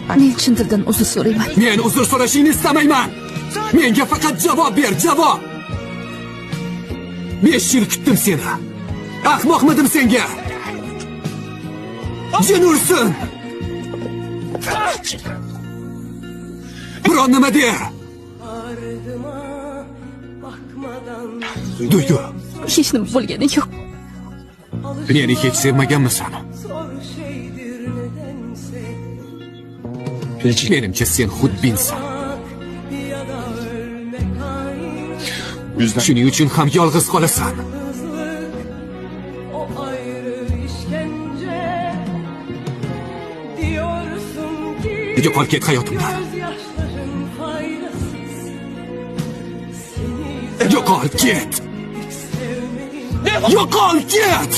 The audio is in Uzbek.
Men chin dildan uzr so'rayman. Men uzr so'rashingni istamayman. Menga faqat javob ber, javob. 5 yil kutdim seni. Ahmoqmidim senga? Jin ursin. Biron nima de. Duygu. Hech nima bo'lgani yo'q. Meni hech sevmaganmisan? Menimcha sen xudbinsan. Shuning uchun ham yolg'iz qolasan. Yo'qol ket hayotimdan. Yo'qol ket. Yo'qol ket.